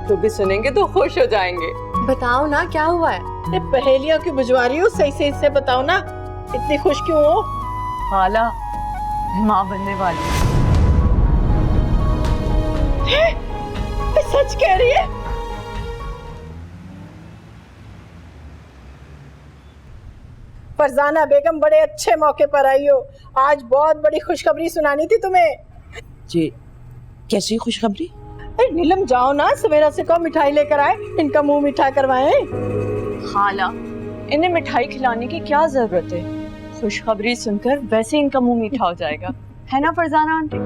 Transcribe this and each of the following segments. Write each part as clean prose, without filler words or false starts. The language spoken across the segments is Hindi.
को भी सुनेंगे तो खुश हो जाएंगे। बताओ ना क्या हुआ है? ये पहेलियों की बुझवारी हो, सही से इससे बताओ ना, इतनी खुश क्यों हो? खाला माँ बनने वाली ये सच कह रही है? फरजाना बेगम, बड़े अच्छे मौके पर आई हो। आज बहुत बड़ी खुशखबरी सुनानी थी तुम्हें। जी, कैसी खुशखबरी? अरे नीलम, जाओ ना, सवेरा से कहो मिठाई लेकर आए, इनका मुंह मीठा करवाएं। खाला इन्हें मिठाई खिलाने की क्या जरूरत है? खुशखबरी सुनकर वैसे इनका मुंह मीठा हो जाएगा, है ना फरजाना आंटी?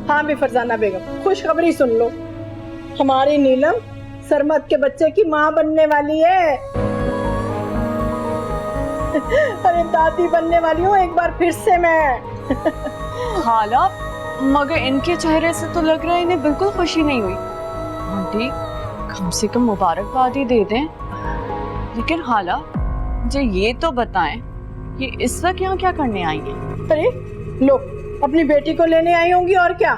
हाँ भी फरजाना बेगम, खुशखबरी सुन लो। हमारी नीलम सरमद के बच्चे की माँ बनने वाली है। अरे दादी बनने वाली हूँ एक बार फिर से मैं। खाला मगर इनके चेहरे से तो लग रहा है इन्हें बिल्कुल खुशी नहीं हुई। आंटी कम से कम मुबारकबाद ही दे दें। लेकिन खाला मुझे ये तो बताएं कि इस वक्त यहाँ क्या करने आई हैं? अरे लो, अपनी बेटी को लेने आई होंगी और क्या।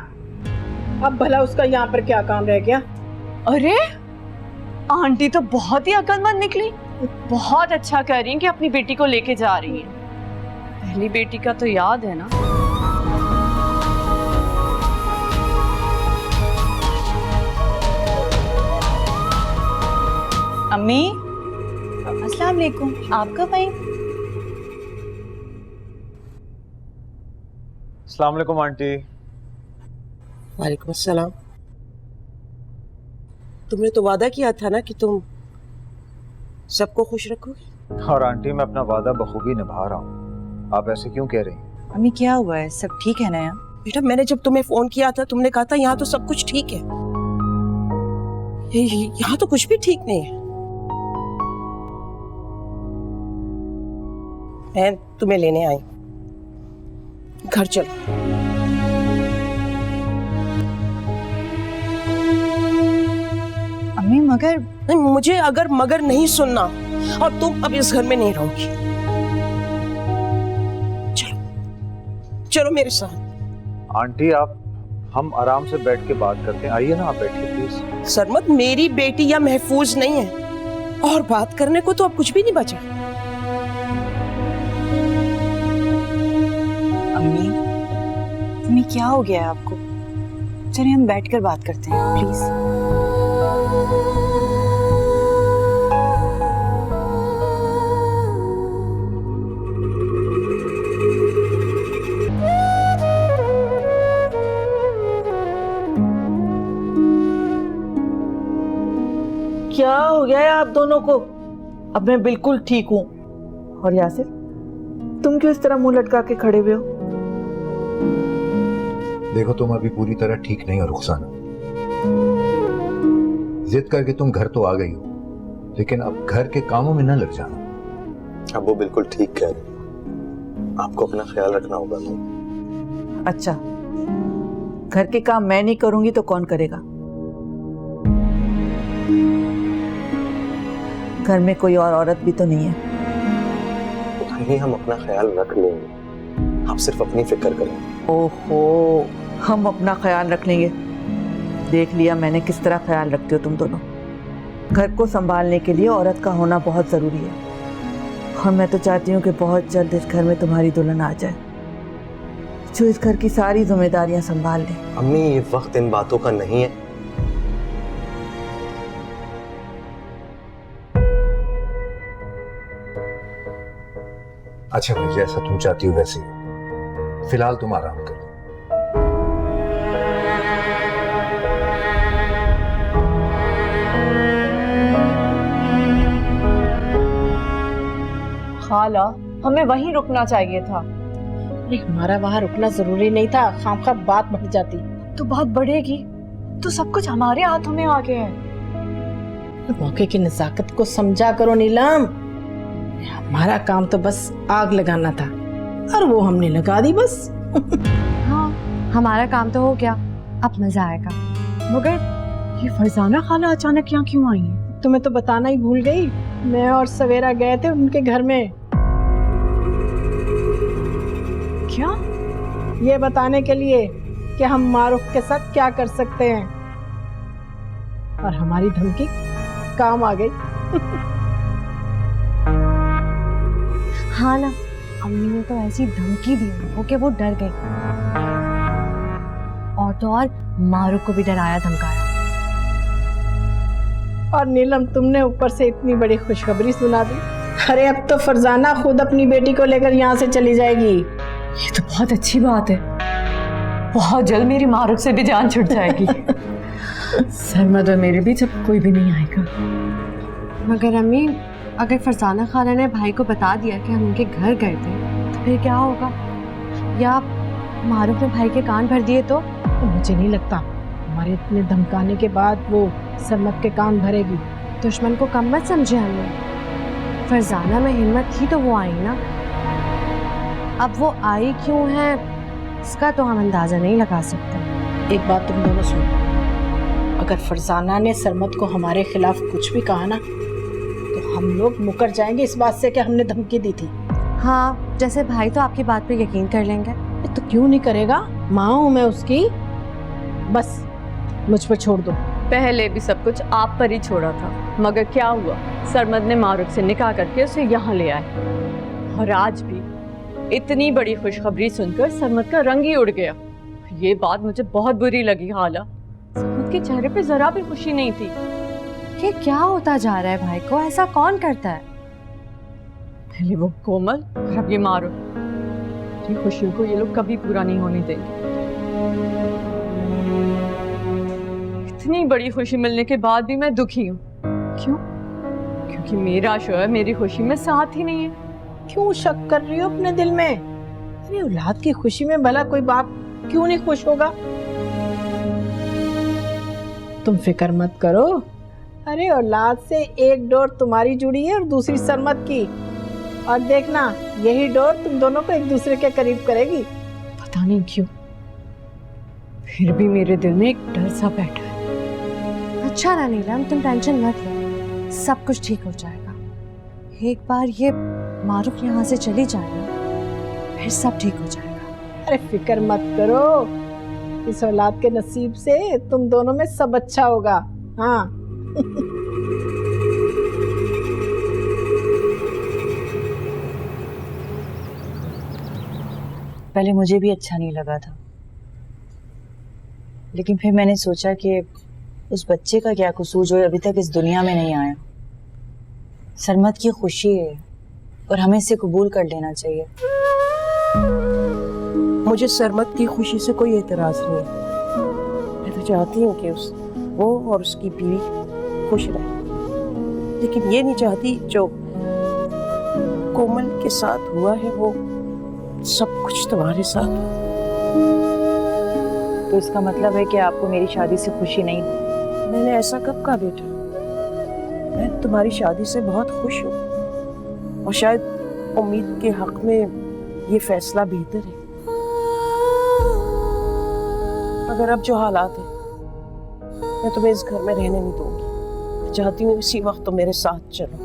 अब भला उसका यहाँ पर क्या काम रह गया? अरे आंटी तो बहुत ही अक्लमंद निकली। बहुत अच्छा कर रही हैं कि अपनी बेटी को लेके जा रही हैं। पहली बेटी का तो याद है ना? अम्मी अस्सलाम वालेकुम, आप कब आई? अस्सलाम वालेकुम आंटी। वालेकुम अस्सलाम। तुमने तो वादा किया था ना कि तुम सबको खुश रखोगे। और आंटी मैं अपना वादा बखूबी निभा रहा हूँ, आप ऐसे क्यों कह रही हैं? अम्मी क्या हुआ है, सब ठीक है ना यहाँ? बेटा, मैंने जब तुम्हें फोन किया था तुमने कहा था यहाँ तो सब कुछ ठीक है। यहाँ तो कुछ भी ठीक नहीं है। मैं तुम्हें लेने आई, घर चलो। अम्मी मगर नहीं, मुझे अगर मगर नहीं सुनना और तुम अब इस घर में नहीं रहोगी। चलो चलो मेरे साथ। आंटी आप, हम आराम से बैठ के बात करते हैं, आइए ना आप बैठिए प्लीज। सरमद मेरी बेटी या महफूज नहीं है, और बात करने को तो अब कुछ भी नहीं बचा। अम्मी, अम्मी क्या हो गया है आपको? चलिए हम बैठकर बात करते हैं प्लीज। क्या हो गया है आप दोनों को? अब मैं बिल्कुल ठीक हूँ। और यासिर, तुम क्यों इस तरह मुंह लटका के खड़े हुए हो? देखो तुम अभी पूरी तरह ठीक नहीं हो रुखसाना। जिद करके तुम घर तो आ गई हो, लेकिन अब घर के कामों में न लग जाना। अब वो बिल्कुल ठीक कह रहे हैं, आपको अपना ख्याल रखना होगा। अच्छा, घर के काम मैं नहीं करूंगी तो कौन करेगा? घर में कोई और औरत भी तो नहीं है। नहीं, हम अपना ख्याल रख लेंगे, आप सिर्फ अपनी फिक्र करें। ओहो, हम अपना ख्याल रख लेंगे। देख लिया मैंने किस तरह ख्याल रखते हो तुम दोनों। घर को संभालने के लिए औरत का होना बहुत ज़रूरी है, और मैं तो चाहती हूँ कि बहुत जल्द इस घर में तुम्हारी दुल्हन आ जाए, जो इस घर की सारी जिम्मेदारियां संभाल ले। अम्मी, ये वक्त इन बातों का नहीं है। अच्छा भाई, जैसा तुम चाहती हो वैसे ही। फिलहाल तुम आराम करो। खाला हमें वहीं रुकना चाहिए था। अरे हमारा वहाँ रुकना जरूरी नहीं था, खामखा बात बढ़ जाती। तो बात बढ़ेगी तो सब कुछ हमारे हाथों में आ गया है। मौके की नजाकत को समझा करो नीलम। हमारा काम तो बस आग लगाना था, और वो हमने लगा दी बस। हाँ, हमारा काम तो हो गया, अब मजा आएगा। मगर ये फरजाना खाला अचानक यहाँ क्यों आई है? तुम्हें तो बताना ही भूल गई, मैं और सवेरा गए थे उनके घर में। क्या? ये बताने के लिए कि हम मारूफ के साथ क्या कर सकते हैं। और हमारी धमकी काम आ गई। हाँ ना, अम्मी ने तो ऐसी धमकी दी उनको कि वो डर गई। और तो और मारूफ को भी डराया धमकाया। और नीलम, तुमने ऊपर से इतनी बड़ी खुशखबरी सुना दी। अरे अब तो फरजाना खुद अपनी बेटी को लेकर यहाँ से चली जाएगी। ये तो बहुत अच्छी बात है। बहुत जल्द मेरी मारूफ से भी जान छुट जाएगी। सरमद और मेरे बीच अब कोई भी नहीं आएगा। मगर अम्मी, अगर फरजाना खाला ने भाई को बता दिया कि हम उनके घर गए थे तो फिर क्या होगा? या मारूफ ने भाई के कान भर दिए तो? मुझे नहीं लगता हमारे इतने धमकाने के बाद वो सरमद के कान भरेगी। दुश्मन को कम मत समझे हमने। फरजाना में हिम्मत थी तो वो आई ना। अब वो आई क्यों है इसका तो हम अंदाजा नहीं लगा सकते। एक बात तुम दोनों सुनो, अगर फरजाना ने सरमद को हमारे खिलाफ कुछ भी कहा ना तो हम लोग मुकर जाएंगे इस बात से कि हमने धमकी दी थी। हाँ, जैसे भाई तो आपकी बात पे यकीन कर लेंगे। तो क्यों नहीं करेगा? माँ हूँ मैं उसकी, बस मुझ पर छोड़ दो। पहले भी सब कुछ आप पर ही छोड़ा था, मगर क्या हुआ? सरमद ने मारूफ से निकाह करके उसे यहाँ ले आए। और आज भी इतनी बड़ी खुशखबरी सुनकर सरमद का रंग ही उड़ गया। ये बात मुझे बहुत बुरी लगी। हाला, सरमद के चेहरे पे जरा भी खुशी नहीं थी। ये क्या होता जा रहा है भाई को? ऐसा कौन करता है? पहले वो कोमल और अब ये मारूफ। ये खुशियों को ये लोग कभी पूरा नहीं होने देंगे। इतनी बड़ी खुशी मिलने के बाद भी मैं दुखी हूँ। क्यों? क्योंकि मेरा शोहर मेरी खुशी में साथ ही नहीं है। क्यों शक कर रही हो अपने दिल में? अरे औलाद की खुशी में भला कोई बाप क्यों नहीं खुश होगा? तुम फिक्र मत करो। अरे औलाद से एक डोर तुम्हारी जुड़ी है और दूसरी सरमद की, और देखना यही डोर तुम दोनों को एक दूसरे के करीब करेगी। पता नहीं क्यों, फिर भी मेरे दिल में एक डर सा बैठा है। अच्छा ना नीलम, तुम टेंशन मत लो, सब कुछ ठीक हो जाएगा। एक बार ये मारूफ यहाँ से चली जाए ना, फिर सब ठीक हो जाएगा। अरे फिक्र मत करो, इस औलाद के नसीब से तुम दोनों में सब अच्छा होगा। हाँ। पहले मुझे भी अच्छा नहीं लगा था, लेकिन फिर मैंने सोचा कि उस बच्चे का क्या कसूर जो अभी तक इस दुनिया में नहीं आया। सरमद की खुशी है और हमें इसे कबूल कर लेना चाहिए। मुझे सरमद की खुशी से कोई एतराज नहीं है। मैं तो चाहती हूँ कि वो और उसकी बीवी खुश रहे, लेकिन ये नहीं चाहती जो कोमल के साथ हुआ है वो सब कुछ तुम्हारे साथ हो। तो इसका मतलब है कि आपको मेरी शादी से खुशी नहीं? मैंने ऐसा कब कहा बेटा? मैं तुम्हारी शादी से बहुत खुश हूँ और शायद उम्मीद के हक में ये फैसला बेहतर है। मगर अब जो हालात है, मैं तुम्हें इस घर में रहने नहीं दूंगी। मैं चाहती हूँ इसी वक्त तुम मेरे साथ चलो।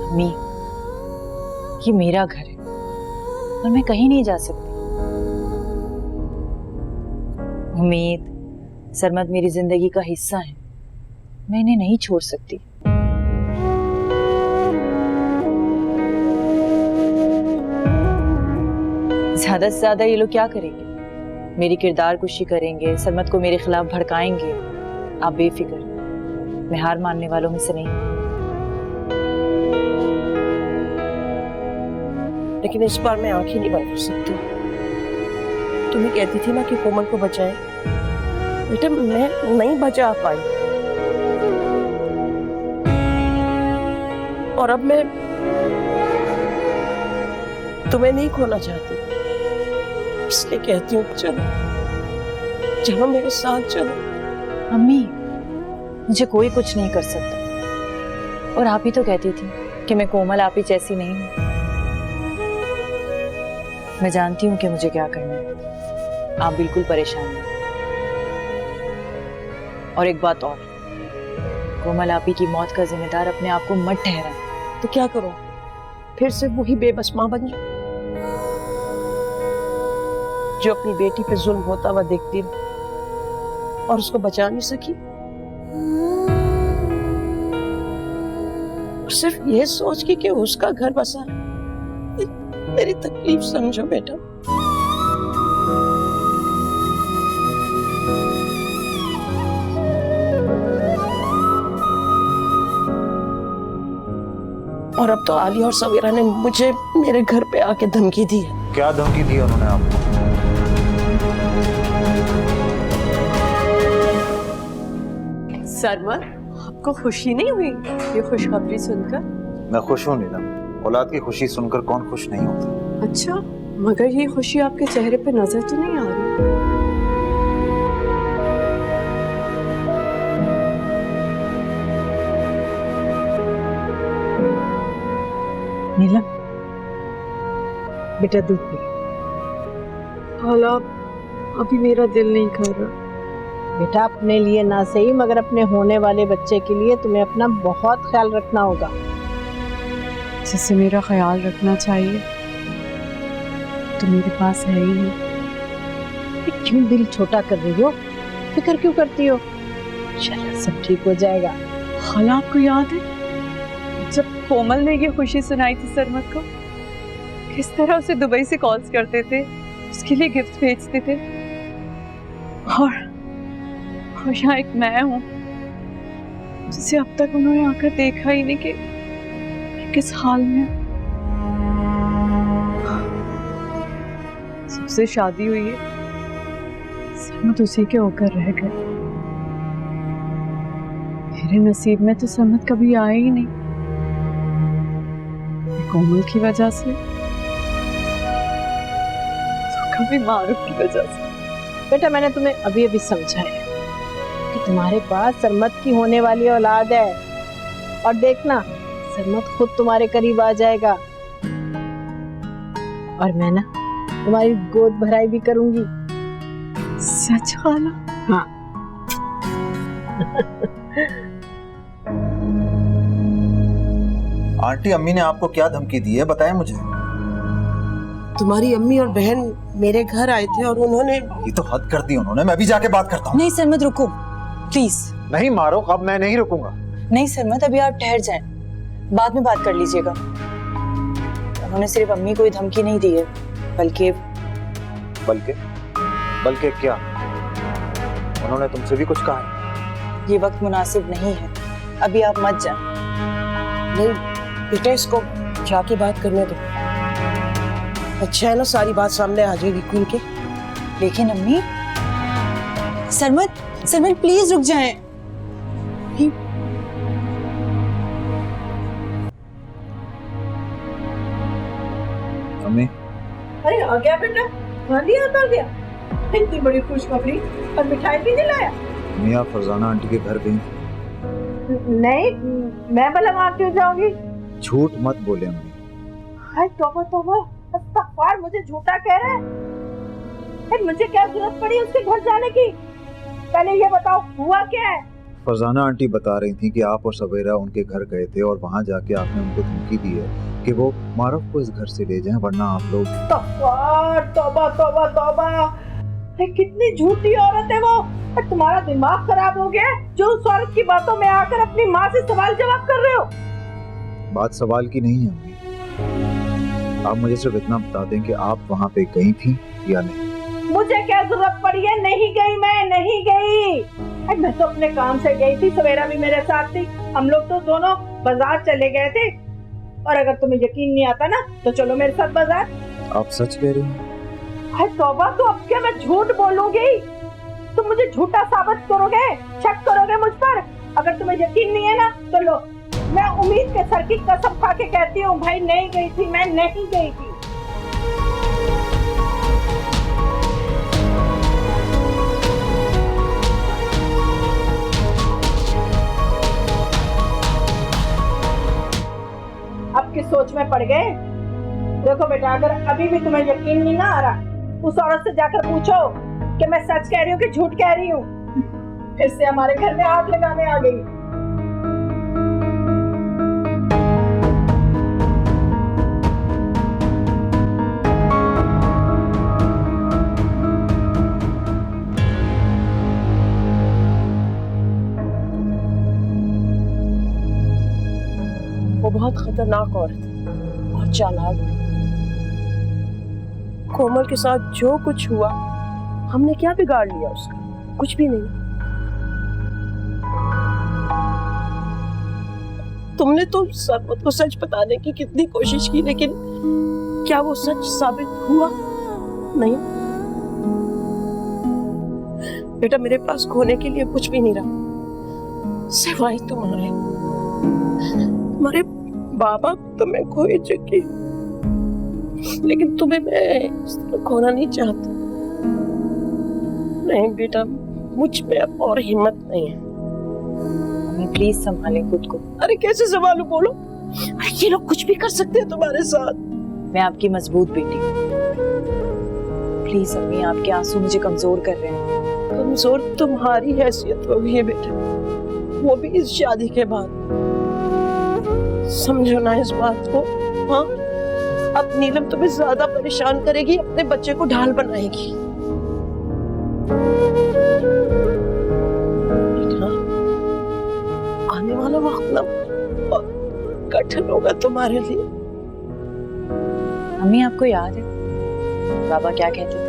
अम्मी, ये मेरा घर है और मैं कहीं नहीं जा सकती। उम्मीद, सरमद मेरी जिंदगी का हिस्सा है, मैं इन्हें नहीं छोड़ सकती। ज्यादा से ज्यादा ये लोग क्या करेंगे? मेरी किरदार कुशी करेंगे, सरमद को मेरे खिलाफ भड़काएंगे। आप बेफिक्र, मैं हार मानने वालों में से नहीं। लेकिन इस बार मैं आंखें नहीं बंद कर सकती। तुम्हें कहती थी ना कि कोमल को बचाए, बेटा मैं नहीं बचा पाई और अब मैं तुम्हें नहीं खोना चाहती, इसलिए कहती हूँ चलो चलो मेरे साथ चलो। अम्मी, मुझे कोई कुछ नहीं कर सकता, और आप ही तो कहती थी कि मैं कोमल आप ही जैसी नहीं हूँ। मैं जानती हूँ कि मुझे क्या करना है, आप बिल्कुल परेशान नहीं। और एक बात और, कोमल आपी की मौत का जिम्मेदार अपने आप को मत ठहराएं। तो क्या करो, फिर से वही बेबस मां बन जाओ जो अपनी बेटी पे जुल्म होता हुआ देखती रहे और उसको बचा नहीं सकी। सिर्फ ये सोच के कि उसका घर बसा। मेरी तकलीफ समझो बेटा। और अब तो आलिया और सवेरा ने मुझे मेरे घर पे आके धमकी दी है। क्या धमकी दी उन्होंने आपको? सरमद, आपको खुशी नहीं हुई ये खुशखबरी सुनकर? मैं खुश हूँ नीलम, औलाद की खुशी सुनकर कौन खुश नहीं होता। अच्छा, मगर ये खुशी आपके चेहरे पे नजर तो नहीं आ रही। नीलम, बेटा दूध पी। हाला, अभी मेरा दिल नहीं कर रहा। बेटा अपने लिए ना सही मगर अपने होने वाले बच्चे के लिए तुम्हें अपना बहुत ख्याल रखना होगा। जिससे मेरा ख्याल रखना चाहिए तो मेरे पास है ही नहीं। ये क्यों दिल छोटा कर रही हो? फिक्र क्यों करती हो? चलो सब ठीक हो जाएगा। हाला, आपको याद है जब कोमल ने ये खुशी सुनाई थी सरमद को, किस तरह उसे दुबई से कॉल्स करते थे, उसके लिए गिफ्ट भेजते थे, और यहाँ एक मैं हूँ जिसे अब तक उन्होंने आकर देखा ही नहीं कि किस हाल में। सबसे शादी हुई है, सरमद उसी के होकर रह गए। मेरे नसीब में तो सरमद कभी आए ही नहीं, कोमल की वजह से तो कभी मारूफ की वजह से। बेटा मैंने तुम्हें अभी अभी समझाया कि तुम्हारे पास सरमद की होने वाली औलाद है, और देखना सरमद खुद तुम्हारे करीब आ जाएगा, और मैं ना तुम्हारी गोद भराई भी करूंगी। सच वाला? हाँ। आंटी, अम्मी ने आपको क्या धमकी दी है, बताएं मुझे। तुम्हारी अम्मी और बहन मेरे घर आए थे और उन्होंने ये तो हद कर दी उन्होंने। मैं अभी जाके बात करता हूँ। नहीं सरमद, रुको प्लीज। नहीं मारो, अब मैं नहीं रुकूंगा। नहीं सरमद, अभी आप ठहर जाएं, बाद में बात कर लीजिएगा। उन्होंने सिर्फ अम्मी को ही धमकी नहीं दी है, बल्कि बल्कि क्या? उन्होंने तुमसे भी कुछ कहा है? ये वक्त मुनासिब नहीं है, अभी आप मत जाएं। नहीं बेटा, इसको जाके बात करने दो। अच्छा है ना, सारी बात सामने आ जाएगी खुल के। लेकिन अम्मी, सरमद प्लीज रुक जाएं। अम्मी, अरे आ गया बेटा, खाली आता गया। इतनी बड़ी खुशखबरी और मिठाई भी नहीं लाया? मियाँ फरजाना आंटी के घर गई। नहीं, मैं भला वहाँ क्यों जाऊंगी? झूठ मत बोले अम्मी। हाय तौबा तौबा, अस्तगफार, मुझे झूठा कह रहा है। मुझे क्या जरूरत पड़ी उसके घर जाने की? पहले ये बताओ हुआ क्या है? फरजाना आंटी बता रही थी कि आप और सवेरा उनके घर गए थे और वहाँ जाके आपने उनको धमकी दी है कि वो मारूफ को इस घर से ले जाएं, वरना आप लोग। तौबा तौबा तौबा, कितनी झूठी औरत है वो। तुम्हारा दिमाग खराब हो गया जो उस औरत की बातों में आकर अपनी माँ से सवाल जवाब कर रहे हो। बात सवाल की नहीं है अम्मी, आप मुझे सिर्फ इतना बता दें कि आप वहाँ पे गई थी या नहीं। मुझे क्या जरूरत पड़ी है? नहीं गई, मैं नहीं गई। मैं तो अपने काम से गई थी, सवेरा भी मेरे साथ थी। हम लोग तो दोनों बाजार चले गए थे। और अगर तुम्हें यकीन नहीं आता ना तो चलो मेरे साथ बाजार। आप सच कह रही हैं? हाय तौबा, तो अब क्या मैं झूठ बोलूंगी? तुम मुझे झूठा साबित करोगे, शक करोगे मुझ पर? अगर तुम्हें यकीन नहीं है ना तो लो, मैं उम्मीद के सर की कसम खा के कहती हूँ, भाई नहीं गई थी, मैं नहीं गई थी। अब किस सोच में पड़ गए? देखो बेटा, अगर अभी भी तुम्हें यकीन नहीं ना आ रहा, उस औरत से जाकर पूछो कि मैं सच कह रही हूँ कि झूठ कह रही हूँ। फिर से हमारे घर में आग लगाने आ गई। बहुत खतरनाक औरत है और चालाक भी। कोमल के साथ जो कुछ हुआ, हमने क्या बिगाड़ लिया उसका? कुछ भी नहीं। तुमने तो सरमत को सच बताने की कितनी कोशिश की, लेकिन क्या वो सच साबित हुआ? नहीं बेटा, मेरे पास खोने के लिए कुछ भी नहीं रहा सिवाय तुम्हारे। तुम्हारे बाबा तो मैं खोई चुकी, लेकिन तुम्हें मैं इस तरह खोना नहीं चाहती। नहीं बेटा, मुझ में अब और हिम्मत नहीं है। मम्मी प्लीज संभालें खुद को। अरे कैसे संभालूं, बोलो? अरे ये लोग कुछ भी कर सकते हैं तुम्हारे साथ। मैं आपकी मजबूत बेटी हूँ। प्लीज अम्मी, आपके आंसू मुझे कमजोर कर रहे हैं। कमजोर तुम्हारी हैसियत हो गई है बेटा, वो भी इस शादी के बाद। समझो ना इस बात को। हाँ, अब नीलम तुम्हें ज्यादा परेशान करेगी, अपने बच्चे को ढाल बनाएगी। आने वाला वक्त ना बहुत कठिन होगा तुम्हारे लिए। अम्मी, आपको याद है बाबा क्या कहते थे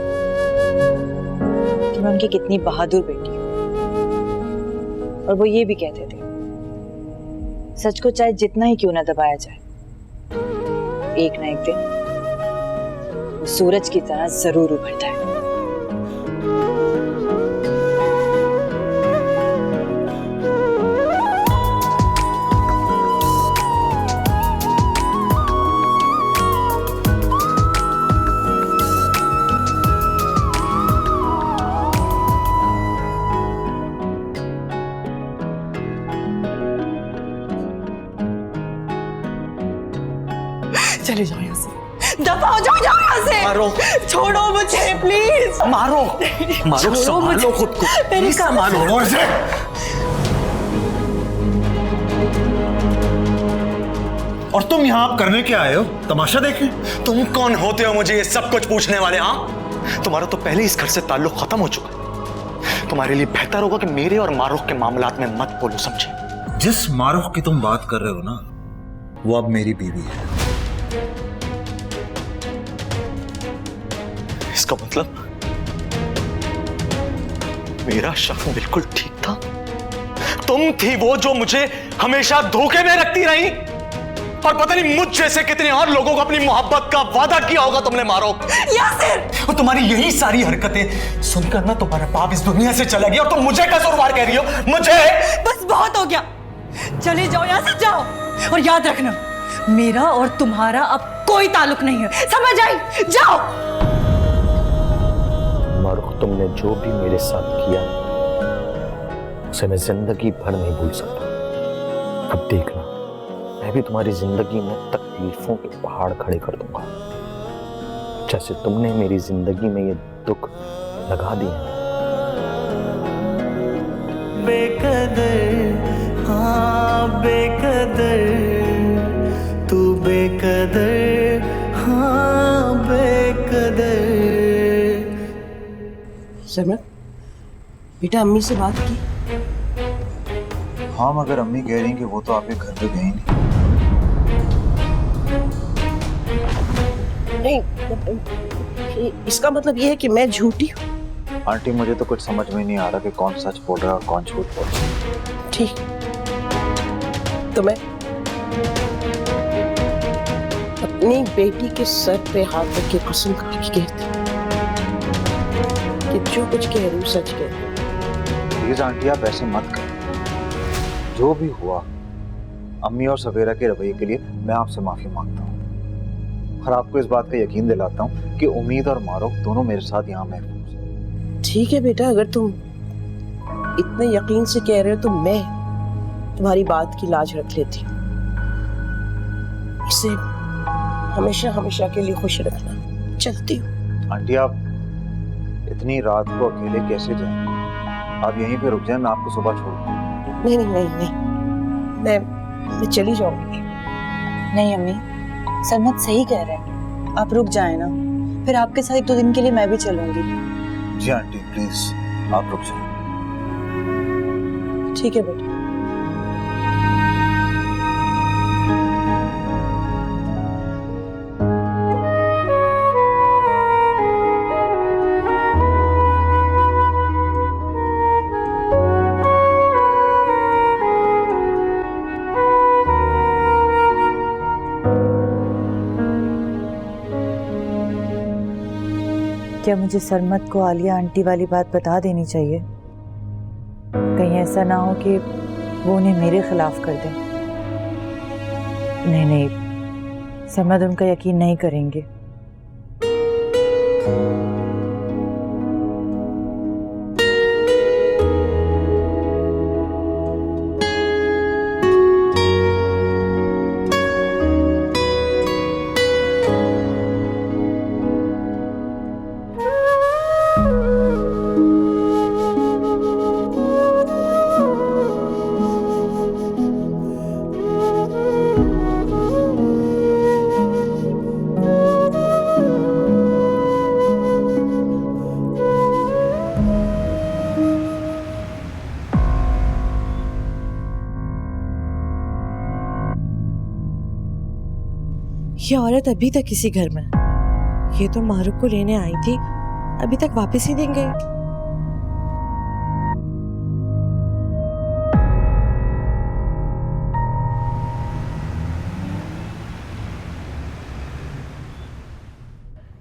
कि मैं उनकी कितनी बहादुर बेटी हूँ, और वो ये भी कहते थे सच को चाहे जितना ही क्यों ना दबाया जाए, एक ना एक दिन वो सूरज की तरह जरूर उभरता है। चले जाओ यहाँ से, दफा हो जाओ, जाओ यहाँ से। मारो, छोड़ो मुझे प्लीज। मारो, मारो, संभालो खुद को। मेरी संभालो इसे। और तुम यहाँ करने क्या आए हो? तमाशा देखे? तुम कौन होते हो मुझे ये सब कुछ पूछने वाले? हाँ, तुम्हारा तो पहले इस घर से ताल्लुक खत्म हो चुका है। तुम्हारे लिए बेहतर होगा कि मेरे और मारूफ के मामलात में मत बोलो, समझे? जिस मारूफ की तुम बात कर रहे हो ना, वो अब मेरी बीवी है। इसका मतलब मेरा शक बिल्कुल ठीक था। तुम थी वो जो मुझे हमेशा धोखे में रखती रही, और पता नहीं मुझ जैसे कितने और लोगों को अपनी मोहब्बत का वादा किया होगा तुमने। मारो यासिर, और तुम्हारी यही सारी हरकतें सुनकर ना तुम्हारा बाप इस दुनिया से चला गया, और तुम मुझे कसूरवार कह रही हो? मुझे? बस बहुत हो गया, चले जाओ यहाँ से, जाओ। और याद रखना, मेरा और तुम्हारा अब कोई ताल्लुक नहीं है, समझ आई? जाओ। मारूफ, तुमने जो भी मेरे साथ किया उसे मैं जिंदगी भर नहीं भूल सकता। अब देखना, मैं भी तुम्हारी जिंदगी में तकलीफों के पहाड़ खड़े कर दूंगा, जैसे तुमने मेरी जिंदगी में ये दुख लगा दिए हैं। बेकदर, हाँ बेकदर, तू बेकदर, हाँ बेकदर। सरमत, बेटा अम्मी से बात की? हाँ, मगर अम्मी कह रही हैं कि वो तो आपके घर पे गई नहीं, इसका मतलब ये है कि मैं झूठी हूँ? आंटी, मुझे तो कुछ समझ में नहीं आ रहा कि कौन सच बोल रहा है और कौन झूठ बोल रहा है। ठीक, तो मैं अपनी बेटी के सर पे हाथ रख के कसम खा के कहती हूँ कि जो कुछ कह रही हूँ सच कह रही हूँ। प्लीज आंटी, आप ऐसे मत करें। जो भी हुआ, अम्मी और सवेरा के रवैये के लिए मैं आपसे माफी मांगता हूँ, और आपको इस बात का यकीन दिलाता हूँ कि उम्मीद और मारूफ दोनों मेरे साथ यहाँ महफूज हैं। ठीक है बेटा, अगर तुम इतने यकीन से कह रहे हो तो मैं तुम्हारी बात की लाज रख लेती हूँ। इसे हमेशा हमेशा के लिए खुश रखना। चलती हूँ। आंटी, आप इतनी रात को अकेले कैसे जाएंगे? आप यहीं पे रुक जाएं, मैं आपको सुबह छोड़ दूंगा। नहीं नहीं नहीं नहीं, मैं चली जाऊंगी। नहीं अम्मी, सरमत सही कह रहे हैं, आप रुक जाए ना, फिर आपके साथ 1-2 दिन के लिए मैं भी चलूंगी। जी आंटी, प्लीज आप रुक जाइए। ठीक है बेटा। मुझे सरमत को आलिया आंटी वाली बात बता देनी चाहिए। कहीं ऐसा ना हो कि वो उन्हें मेरे खिलाफ कर दें। नहीं नहीं, सरमत उनका यकीन नहीं करेंगे। ये औरत अभी तक इसी घर में है। ये तो मारूफ को लेने आई थी, अभी तक वापस ही नहीं गई।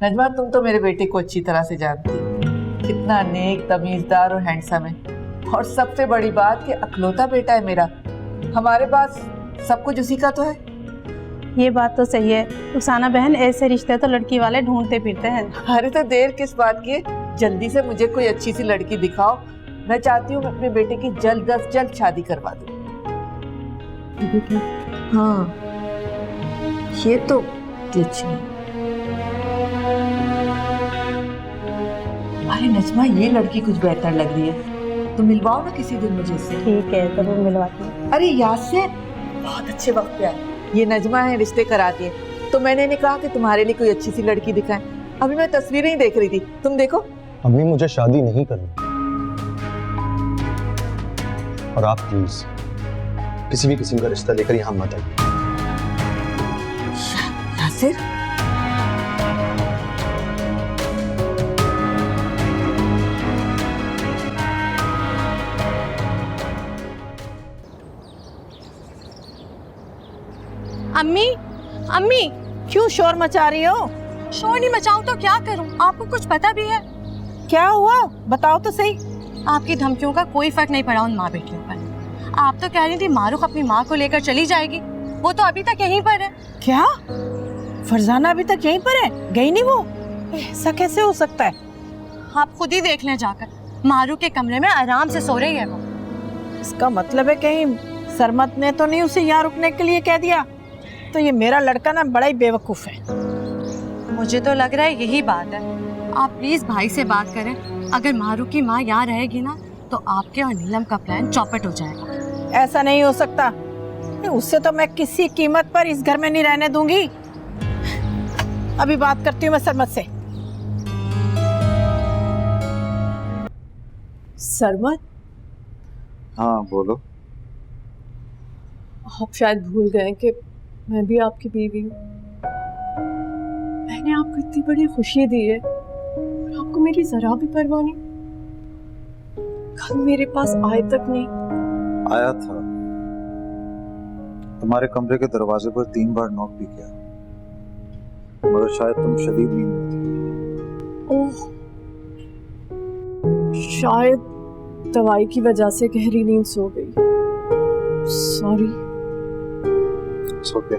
नजमा, तुम तो मेरे बेटे को अच्छी तरह से जानती हो, कितना नेक, तमीजदार और हैंडसम है। और सबसे बड़ी बात कि अकलौता बेटा है मेरा। हमारे पास सब कुछ उसी का तो है। ये बात तो सही है रुखसाना बहन, ऐसे रिश्ते तो लड़की वाले ढूंढते फिरते हैं। अरे तो देर किस बात की है, जल्दी से मुझे कोई अच्छी सी लड़की दिखाओ। मैं चाहती हूँ अपने बेटे की जल्द अज जल्द शादी करवा दूँ। हाँ, ये तो अच्छी है। अरे नजमा, ये लड़की कुछ बेहतर लग रही है, तो मिलवाओ ना किसी दिन मुझे इससे। ठीक है, जरूर मिलवाती हूँ। अरे यासिर, बहुत अच्छे वक्त पे आए। ये नजमा है, रिश्ते कराती है, तो मैंने नहीं कहा कि तुम्हारे लिए कोई अच्छी सी लड़की दिखाएं। अभी मैं तस्वीरें ही देख रही थी, तुम देखो। अम्मी, मुझे शादी नहीं करनी, और आप प्लीज किसी भी किस्म का रिश्ता लेकर यहाँ मत आइए। यासिर, अम्मी, अम्मी, क्यों शोर मचा रही हो? शोर नहीं मचाऊं तो क्या करूं? आपको कुछ पता भी है? क्या हुआ, बताओ तो सही। आपकी धमकियों का कोई फर्क नहीं पड़ा उन माँ बेटियों पर। आप तो कह रही थी मारूफ अपनी माँ को लेकर चली जाएगी, वो तो अभी तक यहीं पर है। क्या फरजाना अभी तक यहीं पर है, गई नहीं वो? ऐसा कैसे हो सकता है? आप खुद ही देख लें जाकर, मारूफ के कमरे में आराम से सो रही है वो। इसका मतलब है कहीं सरमत ने तो नहीं उसे यहाँ रुकने के लिए कह दिया? तो ये मेरा लड़का ना बड़ा ही बेवकूफ है। मुझे तो लग रहा है यही बात है। आप प्लीज भाई से बात करें, अगर मारू की माँ यहाँ रहेगी ना तो आपके और नीलम का प्लान चौपट हो जाएगा। ऐसा नहीं हो सकता, उससे तो मैं किसी कीमत पर इस घर में नहीं रहने दूंगी। अभी बात करती हूँ मैं सरमत से। सरमत, हाँ बोलो। आप शायद भूल गए कि मैं भी आपकी बीवी हूँ। मैंने आपको इतनी बड़ी खुशी दी है और आपको मेरी जरा भी परवाह नहीं। कल मेरे पास आए तक नहीं। आया था, तुम्हारे कमरे के दरवाजे पर 3 बार नॉक भी किया, मगर शायद तुम शदीद नींद में थे। ओह, शायद दवाई की वजह से गहरी नींद सो गई। सॉरी। ओके।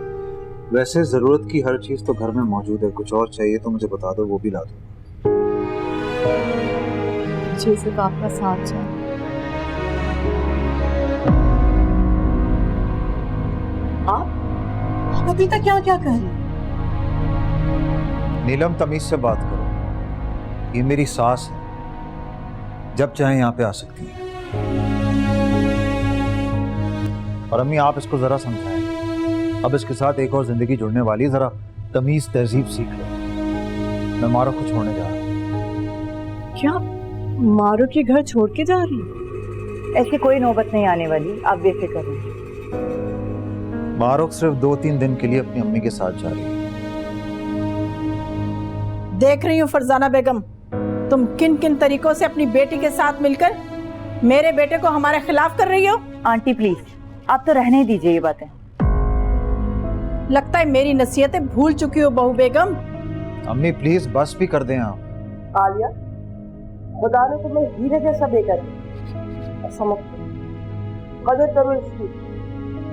वैसे जरूरत की हर चीज तो घर में मौजूद है, कुछ और चाहिए तो मुझे बता दो, वो भी ला दो। मुझे सिर्फ आपका साथ चाहिए। आप अभी तक क्या क्या कर रहे? नीलम, तमीज से बात करो, ये मेरी सास है, जब चाहे यहाँ पे आ सकती है। और अम्मी, आप इसको जरा समझाएं, अब इसके साथ एक और जिंदगी जुड़ने वाली, जरा तमीज तहजीब सीख लो। मैं मारो को छोड़ने जा रहा हूँ। क्या मारो के घर छोड़ के जा रही है? ऐसी कोई नौबत नहीं आने वाली, आप बेफिक्र रहिए। मारो सिर्फ 2-3 दिन के लिए अपनी अम्मी के साथ जा रही है। देख रही हूँ फरजाना बेगम, तुम किन किन तरीकों से अपनी बेटी के साथ मिलकर मेरे बेटे को हमारे खिलाफ कर रही हो। आंटी प्लीज, आप तो रहने दीजिए ये बातें। लगता है मेरी नसीहतें भूल चुकी हो बहू बेगम। अम्मी प्लीज बस भी कर दें आप। आलिया, खुदा ने तुम्हें हीरे जैसा बेटा दिया, समझ कदर करो इसकी,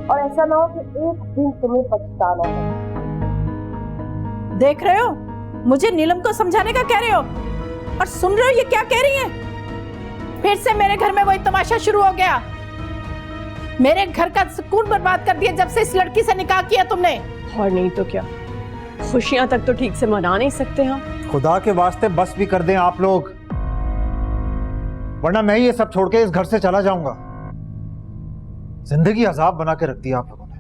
और ऐसा ना हो कि एक दिन तुम्हें पछताना हो। देख रहे हो, मुझे नीलम को समझाने का कह रहे हो, और सुन रहे हो ये क्या कह रही है? फिर से मेरे घर में वही तमाशा शुरू हो गया। मेरे घर का सुकून बर्बाद कर दिया जब से इस लड़की से निकाह किया तुमने। और नहीं तो क्या, खुशियां तक तो ठीक से मना नहीं सकते हम। खुदा के वास्ते बस भी कर दें आप लोग, वरना मैं ये सब छोड़ के इस घर से चला जाऊंगा। जिंदगी अजाब बना के रख दिया आप लोगों ने।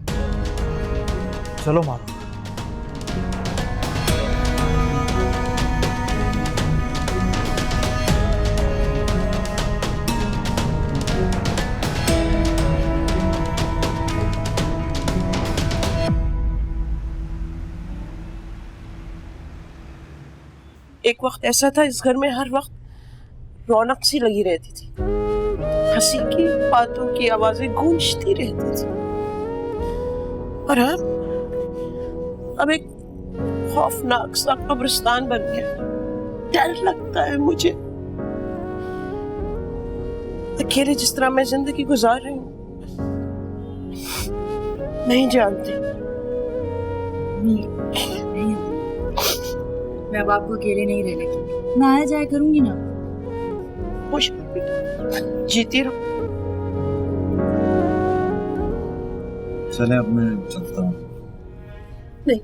चलो मारो। एक वक्त ऐसा था इस घर में हर वक्त रौनक सी लगी रहती थी, हंसी की बातों की आवाजें गूंजती रहती थी। और अब एक खौफनाक सा कब्रिस्तान बन गया। डर लगता है मुझे, अकेले जिस तरह मैं जिंदगी गुजार रही हूँ, नहीं जानती। मैं अब आपको अकेले नहीं रहने दूंगी, मैं आया जाया करूंगी ना। खुश जीती रहो। चले अब मैं चलता हूँ। नहीं,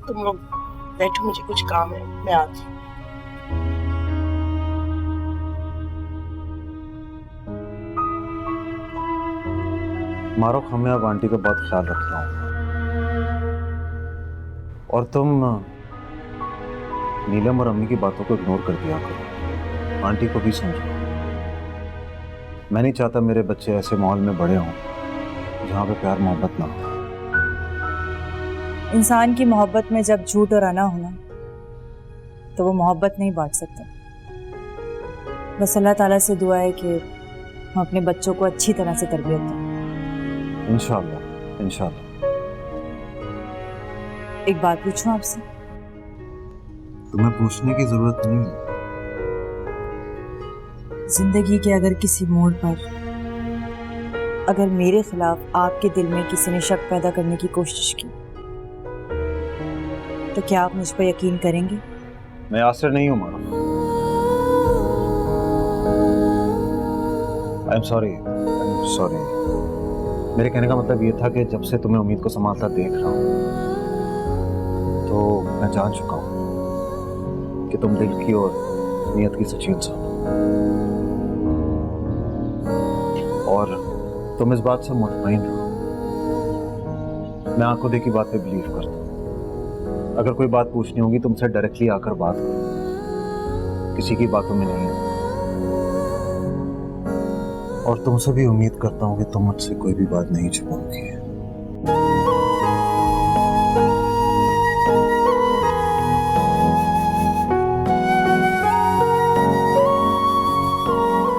तुम लोग बैठो, मुझे कुछ काम है, मैं आती हूँ। मारो, हमें अब आंटी का बहुत ख्याल रख रहा हूँ, और तुम नीलम और अम्मी की बातों को इग्नोर कर दिया करो, आंटी को भी समझो। मैं नहीं चाहता मेरे बच्चे ऐसे माहौल में बड़े हों जहाँ पे प्यार मोहब्बत ना हो। इंसान की मोहब्बत में जब झूठ और आना होना तो वो मोहब्बत नहीं बांट सकता। बस अल्लाह ताला से दुआ है कि हम अपने बच्चों को अच्छी तरह से तरबियत दें। इंशाअल्लाह, इंशाअल्लाह। एक बात पूछूं आपसे? तुम्हें पूछने की जरूरत नहीं है। जिंदगी के अगर किसी मोड़ पर अगर मेरे खिलाफ आपके दिल में किसी ने शक पैदा करने की कोशिश की तो क्या आप मुझ पर यकीन करेंगे? मैं यासिर नहीं हूँ मारो। आई एम सॉरी, मेरे कहने का मतलब ये था कि जब से तुम्हें उम्मीद को संभालता देख रहा हूँ तो मैं जान चुका हूँ कि तुम दिल की और नीयत की सच्ची इंसान हो, और तुम इस बात से मुतमईन हो। मैं आंखों देखी बात पे बिलीव करता हूँ। अगर कोई बात पूछनी होगी तुमसे डायरेक्टली आकर बात करो, किसी की बातों में नहीं है। और तुमसे भी उम्मीद करता हूँ कि तुम मुझसे कोई भी बात नहीं छुपाओगी।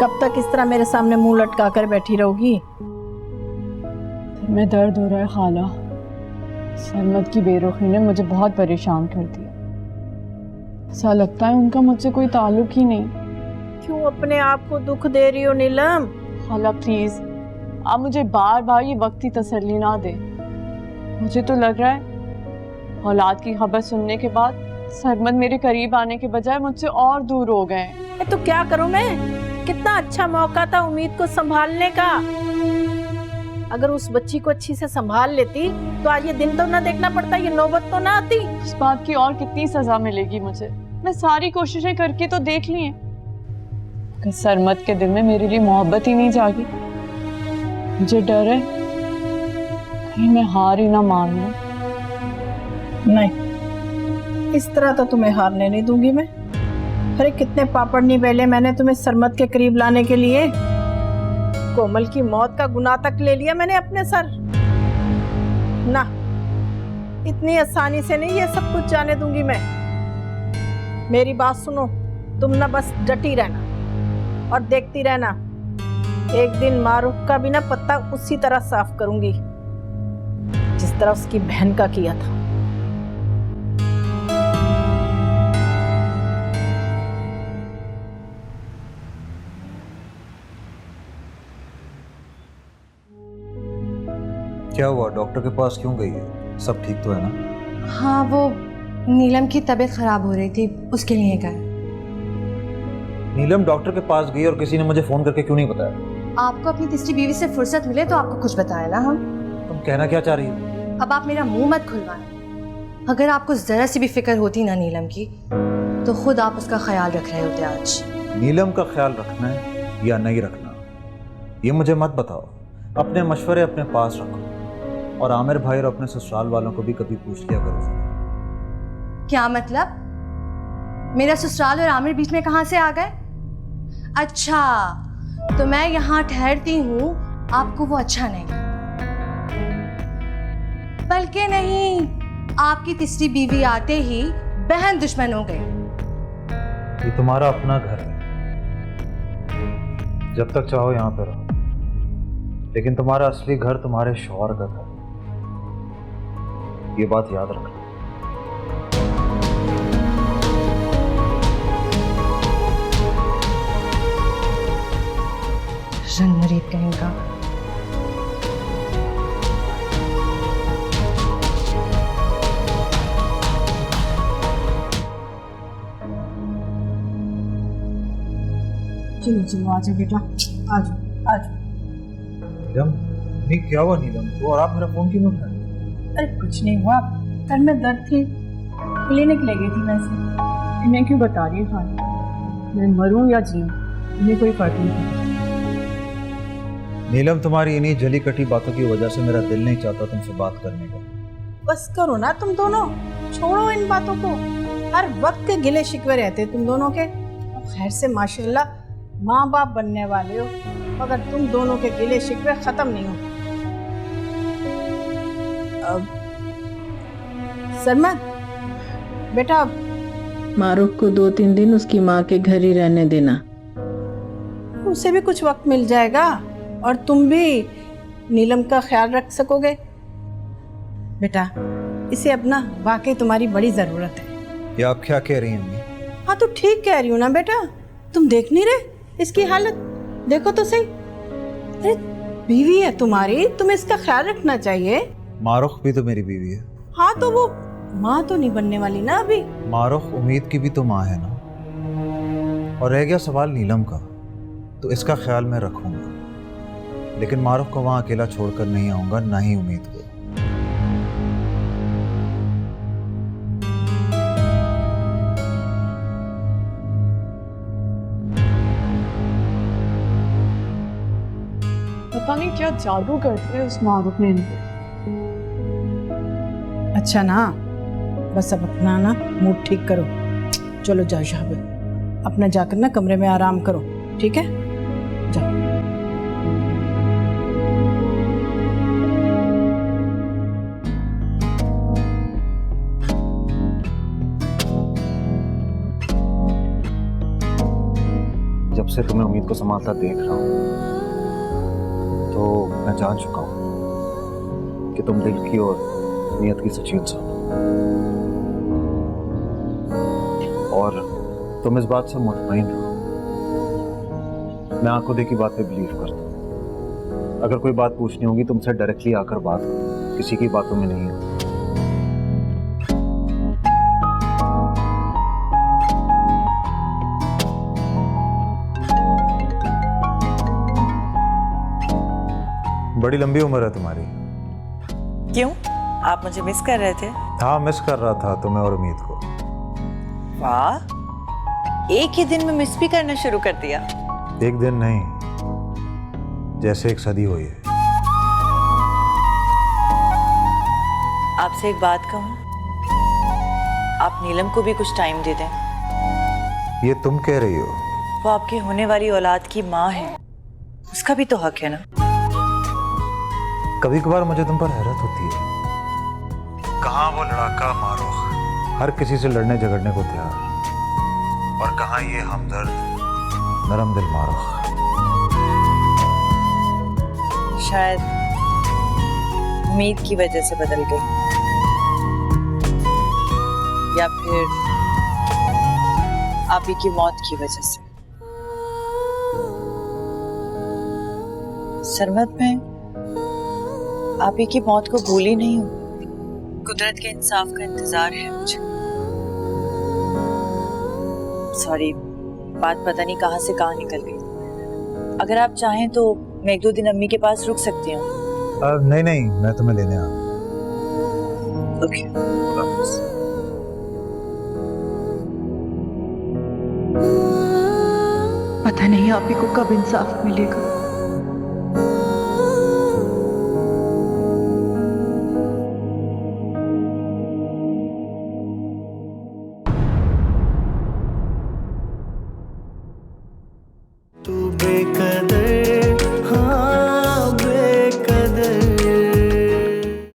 कब तक इस तरह मेरे सामने मुंह लटका कर बैठी रहोगी? मैं दर्द हो रहा है खाला। सरमद की बेरुखी ने मुझे बहुत परेशान कर दिया। ऐसा लगता है उनका मुझसे कोई ताल्लुक ही नहीं। क्यों अपने आप को दुख दे रही हो नीलम? खाला प्लीज, आप मुझे बार बार ये वक्ती तसल्ली ना दे। मुझे तो लग रहा है औलाद की खबर सुनने के बाद सरमद मेरे करीब आने के बजाय मुझसे और दूर हो गए। तो क्या करूं मैं? कितना अच्छा मौका था उम्मीद को संभालने का। अगर उस बच्ची को अच्छी से संभाल लेती तो आज ये दिन तो ना देखना पड़ता, ये नौबत तो ना आती। इस बात की और कितनी सजा मिलेगी मुझे? मैं सारी कोशिशें करके तो देख ली हैं, कि सरमद के दिल में मेरे लिए मोहब्बत ही नहीं जागी। मुझे डर है कहीं मैं हार ही ना मान लूं। नहीं, इस तरह तो तुम्हें हारने नहीं दूंगी मैं। अरे कितने पापड़ नहीं बेले मैंने तुम्हें सरमद के करीब लाने के लिए। कोमल की मौत का गुनाह तक ले लिया मैंने अपने सर। ना, इतनी आसानी से नहीं ये सब कुछ जाने दूंगी मैं। मेरी बात सुनो, तुम ना बस डटी रहना और देखती रहना। एक दिन मारूफ का भी ना पत्ता उसी तरह साफ करूंगी जिस तरह उसकी बहन का किया था। क्या हुआ, डॉक्टर के पास क्यों गई है? सब ठीक तो है ना? हाँ, वो नीलम की तबीयत खराब हो रही थी, उसके लिए गए। नीलम डॉक्टर के पास गई और किसी ने मुझे फोन करके क्यों नहीं बताया? आपको अपनी तीसरी बीवी से फुर्सत मिले तो आपको कुछ बताया ना हम। तुम कहना क्या चाह रही हो? अब आप मेरा मुंह मत खुलवाएं। अगर आपको जरा सी भी फिक्र होती ना नीलम की, तो खुद आप उसका ख्याल रख रहे होते आज। नीलम का ख्याल रखना है या नहीं रखना, ये मुझे मत बताओ। अपने मशवरे अपने पास रखो और आमिर भाई और अपने ससुराल वालों को भी कभी पूछ लिया करो। क्या मतलब? मेरा ससुराल और आमिर बीच में कहां से आ गए? अच्छा, तो मैं यहाँ ठहरती हूँ, आपको वो अच्छा नहीं। बल्कि नहीं, आपकी तीसरी बीवी आते ही बहन दुश्मन हो गई। ये तुम्हारा अपना घर है, जब तक चाहो यहाँ पे रहो, लेकिन तुम्हारा असली घर तुम्हारे शौहर का घर, ये बात याद रखना। रंगमरीब कहेगा। चलो चलो, आ जाओ बेटा, आ जाओ आ जाओ। नीलम, नहीं क्या हुआ नीलम को? और आप मेरा फोन क्यों उठाए? अरे कुछ नहीं हुआ, सर में दर्द थी, क्लिनिक ले गई थी वैसे। इन्हें क्यों बता रही है खाली? मैं मरूं या जीऊं, इन्हें कोई फर्क नहीं पड़ता। नीलम, तुम्हारी इन्हीं जली कटी बातों की वजह से मेरा दिल नहीं चाहता तुमसे बात करने का। बस करो ना तुम दोनों, छोड़ो इन बातों को। हर वक्त के गिले शिकवे रहते तुम दोनों के। खैर से माशाल्लाह माँ बाप बनने वाले हो, मगर तुम दोनों के गिले शिकवे खत्म नहीं हो। अब सरमद बेटा, मारूफ को 2-3 दिन उसकी माँ के घर ही रहने देना, उसे भी कुछ वक्त मिल जाएगा और तुम भी नीलम का ख्याल रख सकोगे। बेटा, इसे अपना वाकई तुम्हारी बड़ी ज़रूरत है। ये आप क्या कह रही हैं अम्मी? हाँ तो ठीक कह रही हूँ ना बेटा, तुम देख नहीं रहे इसकी हालत? देखो तो सही। अरे बीवी है तुम्हारी, तुम्हें इसका ख्याल रखना चाहिए। मारुख भी तो मेरी बीवी है। हाँ तो वो माँ तो नहीं बनने वाली ना अभी। मारुख उम्मीद की भी तो माँ है ना। और रह गया सवाल नीलम का, तो इसका ख्याल मैं रखूंगा, लेकिन मारुख को वहां अकेला छोड़कर नहीं आऊंगा, ना ही उम्मीद को। पता नहीं क्या जादू करते हैं उस मारूफ ने इन पे। अच्छा ना, बस अब अपना ना मूड ठीक करो। चलो जाओ शाबाश, अपना जाकर ना कमरे में आराम करो, ठीक है? जाओ। जब से तुम्हें उम्मीद को संभालता देख रहा हूँ, तो मैं जान चुका हूँ कि तुम दिल की और नीयत की सच्ची इंसान हो, और तुम इस बात से मुतमईन हो। मैं आंखों देखी बात पे बिलीव करता हूँ। अगर कोई बात पूछनी होगी तुमसे डायरेक्टली आकर बात करो, किसी की बातों में नहीं है। बड़ी लंबी उम्र है तुम्हारी। क्यों, आप मुझे मिस कर रहे थे? हाँ, मिस कर रहा था तुम्हें और उम्मीद को। वाह, एक ही दिन में मिस भी करना शुरू कर दिया। एक दिन नहीं, जैसे एक सदी हुई है। आपसे एक बात कहूं, आप नीलम को भी कुछ टाइम दे दें। ये तुम कह रही हो? वो आपकी होने वाली औलाद की माँ है, उसका भी तो हक है ना। कभी कभार मुझे तुम पर हैरत होती है। कहाँ वो लड़ाका मारूख, हर किसी से लड़ने झगड़ने को तैयार, और कहाँ ये हमदर्द नरम दिल मारूख। शायद उम्मीद की वजह से बदल गई, या फिर आप ही की मौत की वजह से। सरमत, मैं आप ही की मौत को भूली नहीं हूँ। कुदरत के इंसाफ का इंतजार है मुझे। सॉरी, बात पता नहीं कहाँ से कहाँ निकल गई। अगर आप चाहें तो मैं 1-2 दिन अम्मी के पास रुक सकती हूँ। नहीं नहीं, मैं तुम्हें लेने आ रहा हूँ। ओके। पता नहीं आप ही को कब इंसाफ मिलेगा। तू बेकदर